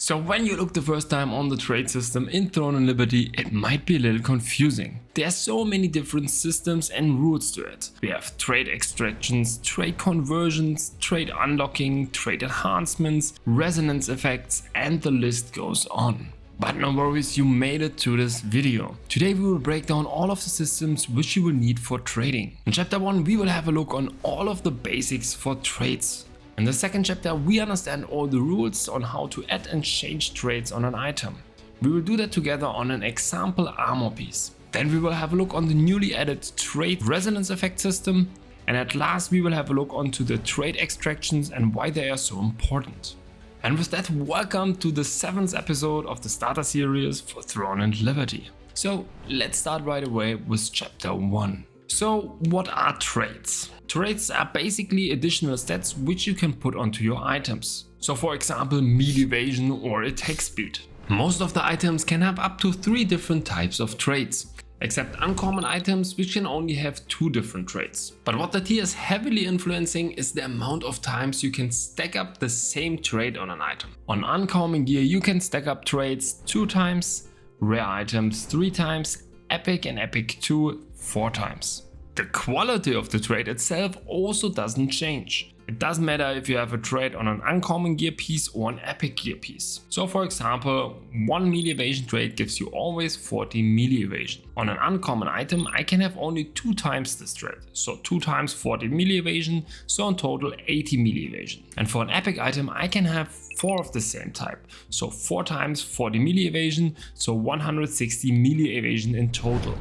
So when you look the first time on the trade system in Throne and Liberty, it might be a little confusing. There are so many different systems and rules to it. We have trade extractions, trade conversions, trade unlocking, trade enhancements, resonance effects, and the list goes on. But no worries, you made it to this video. Today we will break down all of the systems which you will need for trading. In chapter 1 we will have a look on all of the basics for trades. In the second chapter we understand all the rules on how to add and change trades on an item. We will do that together on an example armor piece. Then we will have a look on the newly added trade resonance effect system, and at last we will have a look onto the trade extractions and why they are so important. And with that, welcome to the 7th episode of the starter series for Throne and Liberty. So let's start right away with chapter 1. So what are trades? Trades are basically additional stats which you can put onto your items. So for example, melee evasion or attack speed. Most of the items can have up to 3 different types of trades, except uncommon items which can only have 2 different trades. But what the tier is heavily influencing is the amount of times you can stack up the same trade on an item. On uncommon gear you can stack up trades 2 times, rare items 3 times, epic and epic 2 4 times. The quality of the trade itself also doesn't change. It doesn't matter if you have a trade on an uncommon gear piece or an epic gear piece. So for example, 1 melee evasion trade gives you always 40 melee evasion. On an uncommon item I can have only 2 times this trade. So 2 times 40 melee evasion, so in total 80 melee evasion. And for an epic item I can have 4 of the same type. So 4 times 40 melee evasion, so 160 melee evasion in total.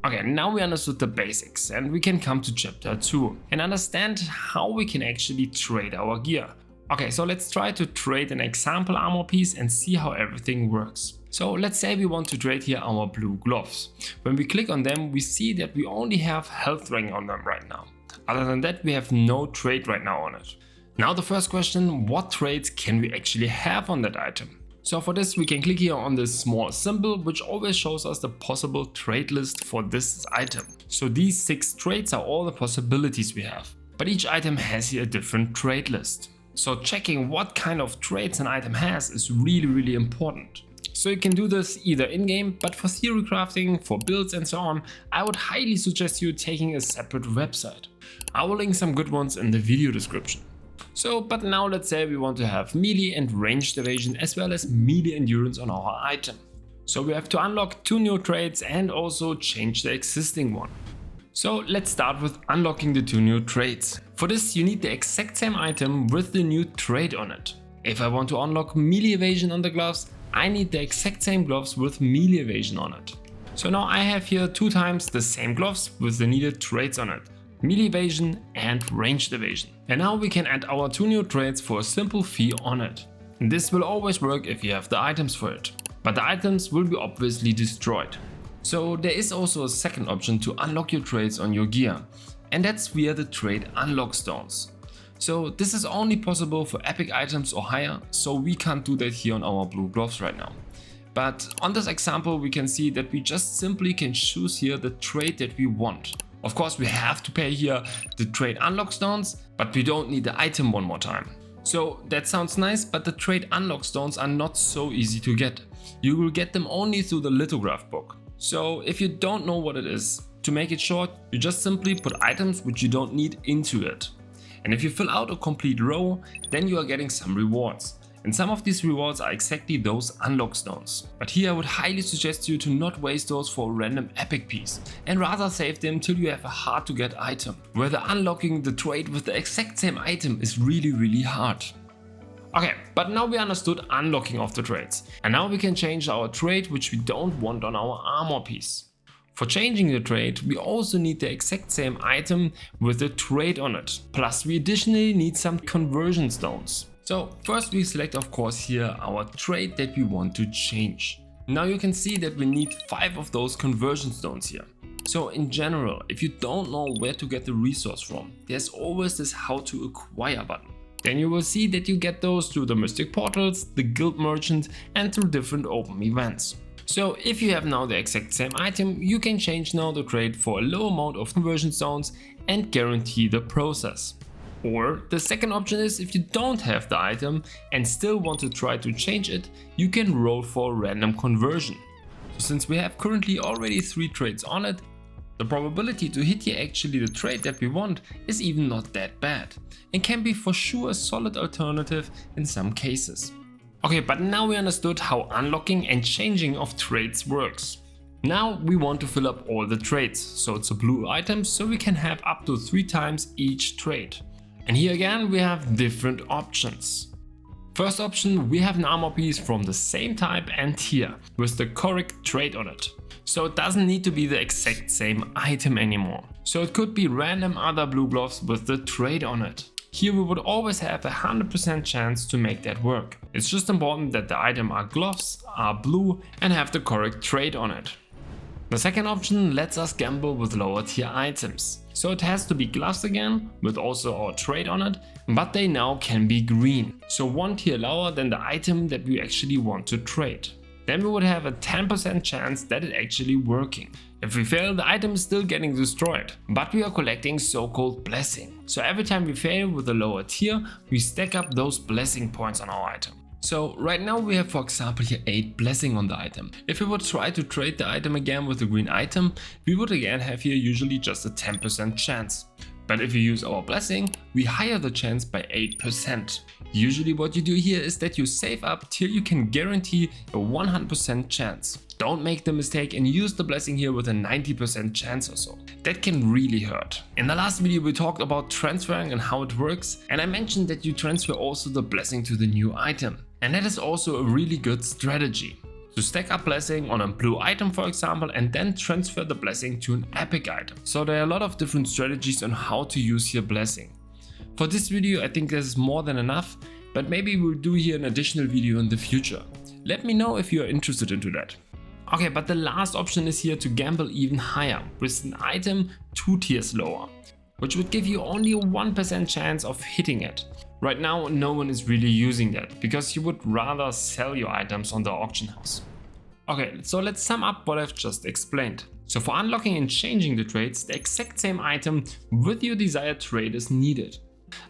Okay, now we understood the basics and we can come to chapter 2 and understand how we can actually trade our gear. Okay, so let's try to trade an example armor piece and see how everything works. So let's say we want to trade here our blue gloves. When we click on them, we see that we only have health rank on them right now. Other than that, we have no trade right now on it. Now the first question, what trades can we actually have on that item? So for this we can click here on this small symbol which always shows us the possible trade list for this item. So these 6 trades are all the possibilities we have. But each item has here a different trade list. So checking what kind of trades an item has is really important. So you can do this either in-game, but for theory crafting, for builds and so on, I would highly suggest you taking a separate website. I will link some good ones in the video description. So, but now let's say we want to have melee and ranged evasion as well as melee endurance on our item. So we have to unlock 2 new trades and also change the existing one. So let's start with unlocking the 2 new trades. For this you need the exact same item with the new trade on it. If I want to unlock melee evasion on the gloves, I need the exact same gloves with melee evasion on it. So now I have here 2 times the same gloves with the needed trades on it. Melee evasion and ranged evasion. And now we can add our 2 new trades for a simple fee on it. And this will always work if you have the items for it. But the items will be obviously destroyed. So there is also a second option to unlock your trades on your gear. And that's via the trade unlock stones. So this is only possible for epic items or higher, so we can't do that here on our blue gloves right now. But on this example we can see that we just simply can choose here the trade that we want. Of course we have to pay here the trade unlock stones, but we don't need the item one more time. So that sounds nice, but the trade unlock stones are not so easy to get. You will get them only through the lithograph book. So if you don't know what it is, to make it short, you just simply put items which you don't need into it. And if you fill out a complete row, then you are getting some rewards. And some of these rewards are exactly those unlock stones. But here I would highly suggest you to not waste those for a random epic piece and rather save them till you have a hard to get item, where the unlocking the trade with the exact same item is really hard. Okay, but now we understood unlocking of the trades. And now we can change our trade which we don't want on our armor piece. For changing the trade, we also need the exact same item with the trade on it. Plus we additionally need some conversion stones. So first we select of course here our trade that we want to change. Now you can see that we need 5 of those conversion stones here. So in general, if you don't know where to get the resource from, there's always this how to acquire button. Then you will see that you get those through the mystic portals, the guild merchant and through different open events. So if you have now the exact same item, you can change now the trade for a low amount of conversion stones and guarantee the process. Or the second option is, if you don't have the item and still want to try to change it, you can roll for a random conversion. So since we have currently already 3 traits on it, the probability to hit here actually the trait that we want is even not that bad, and can be for sure a solid alternative in some cases. Okay, but now we understood how unlocking and changing of traits works. Now we want to fill up all the traits, so it's a blue item, so we can have up to 3 times each trait. And here again we have different options. First option, we have an armor piece from the same type and tier with the correct trait on it. So it doesn't need to be the exact same item anymore. So it could be random other blue gloves with the trait on it. Here we would always have a 100% chance to make that work. It's just important that the item are gloves, are blue and have the correct trait on it. The second option lets us gamble with lower tier items. So it has to be gloves again, with also our trait on it, but they now can be green. So 1 tier lower than the item that we actually want to trade. Then we would have a 10% chance that it's actually working. If we fail, the item is still getting destroyed, but we are collecting so-called blessing. So every time we fail with a lower tier, we stack up those blessing points on our item. So right now we have, for example, here 8 blessing on the item. If we would try to trade the item again with the green item, we would again have here usually just a 10% chance. But if you use our blessing, we higher the chance by 8%. Usually what you do here is that you save up till you can guarantee a 100% chance. Don't make the mistake and use the blessing here with a 90% chance or so. That can really hurt. In the last video we talked about transferring and how it works, and I mentioned that you transfer also the blessing to the new item. And that is also a really good strategy. To stack up blessing on a blue item, for example, and then transfer the blessing to an epic item. So there are a lot of different strategies on how to use your blessing. For this video I think this is more than enough, but maybe we'll do here an additional video in the future. Let me know if you are interested into that. Okay, but the last option is here to gamble even higher with an item 2 tiers lower, which would give you only a 1% chance of hitting it. Right now no one is really using that, because you would rather sell your items on the auction house. Okay, so let's sum up what I've just explained. So for unlocking and changing the traits, the exact same item with your desired trait is needed.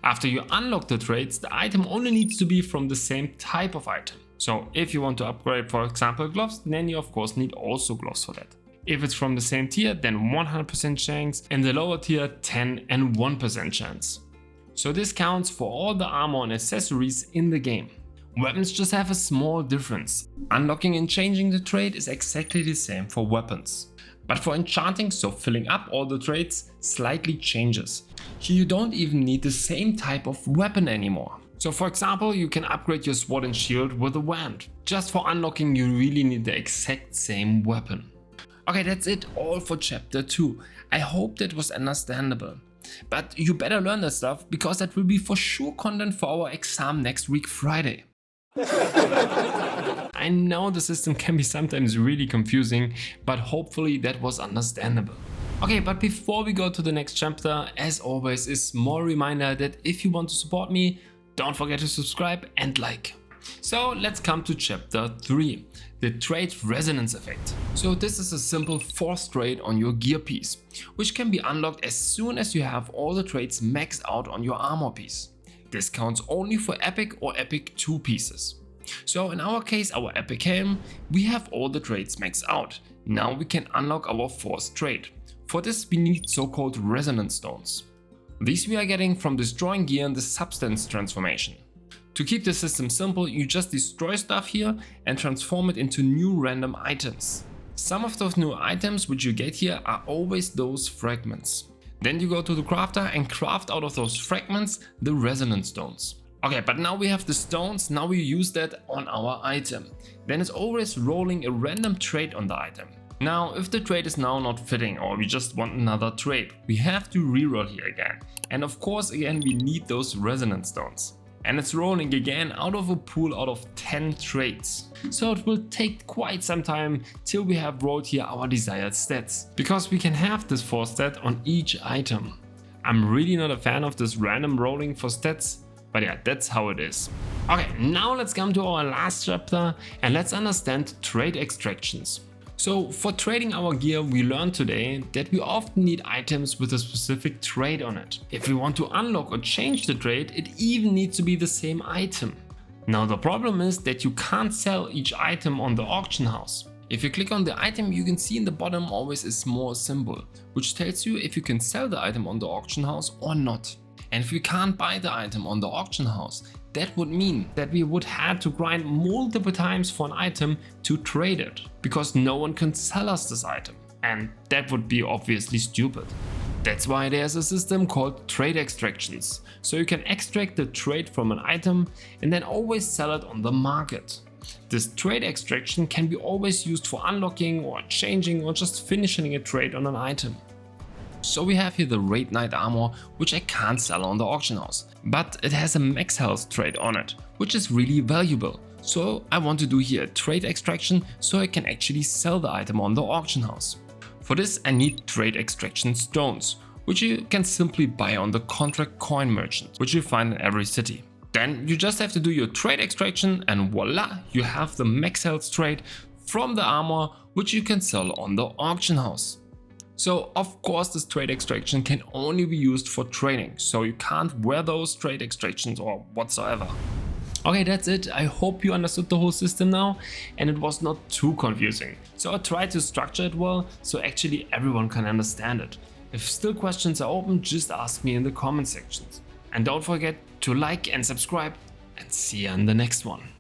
After you unlock the traits, the item only needs to be from the same type of item. So if you want to upgrade, for example, gloves, then you of course need also gloves for that. If it's from the same tier, then 100% chance, and the lower tier 10 and 1% chance. So this counts for all the armor and accessories in the game. Weapons just have a small difference. Unlocking and changing the trait is exactly the same for weapons. But for enchanting, so filling up all the traits, slightly changes. Here you don't even need the same type of weapon anymore. So for example, you can upgrade your sword and shield with a wand. Just for unlocking you really need the exact same weapon. Okay, that's it all for chapter 2. I hope that was understandable. But you better learn that stuff, because that will be for sure content for our exam next week Friday. I know the system can be sometimes really confusing, but hopefully that was understandable. Okay, but before we go to the next chapter, as always, is more reminder that if you want to support me, don't forget to subscribe and like. So let's come to chapter 3, the trait resonance effect. So this is a simple 4th trait on your gear piece, which can be unlocked as soon as you have all the traits maxed out on your armor piece. This counts only for epic or epic 2 pieces. So in our case, our epic helm, we have all the traits maxed out. Now we can unlock our 4th trait. For this we need so-called resonance stones. These we are getting from destroying gear in the substance transformation. To keep the system simple, you just destroy stuff here and transform it into new random items. Some of those new items which you get here are always those fragments. Then you go to the crafter and craft out of those fragments the resonance stones. Okay, but now we have the stones, now we use that on our item. Then it's always rolling a random trait on the item. Now, if the trait is now not fitting or we just want another trait, we have to reroll here again. And of course, again, we need those resonance stones. And it's rolling again out of a pool out of 10 traits. So it will take quite some time till we have rolled here our desired stats, because we can have this 4 stat on each item. I'm really not a fan of this random rolling for stats, but yeah, that's how it is. Okay, now let's come to our last chapter and let's understand trait extractions. So for trading our gear, we learned today that we often need items with a specific trait on it. If we want to unlock or change the trait, it even needs to be the same item. Now the problem is that you can't sell each item on the auction house. If you click on the item, you can see in the bottom always a small symbol, which tells you if you can sell the item on the auction house or not. And if we can't buy the item on the auction house, that would mean that we would have to grind multiple times for an item to trade it, because no one can sell us this item. And that would be obviously stupid. That's why there's a system called trade extractions. So you can extract the trade from an item and then always sell it on the market. This trade extraction can be always used for unlocking or changing or just finishing a trade on an item. So we have here the Raid Knight armor, which I can't sell on the auction house, but it has a max health trait on it, which is really valuable. So I want to do here a trade extraction so I can actually sell the item on the auction house. For this I need trade extraction stones, which you can simply buy on the contract coin merchant, which you find in every city. Then you just have to do your trade extraction and voila, you have the max health trait from the armor, which you can sell on the auction house. So of course this trade extraction can only be used for trading, so you can't wear those trade extractions or whatsoever. Okay, that's it. I hope you understood the whole system now and it was not too confusing. So I tried to structure it well so actually everyone can understand it. If still questions are open, just ask me in the comment sections. And don't forget to like and subscribe, and see you in the next one.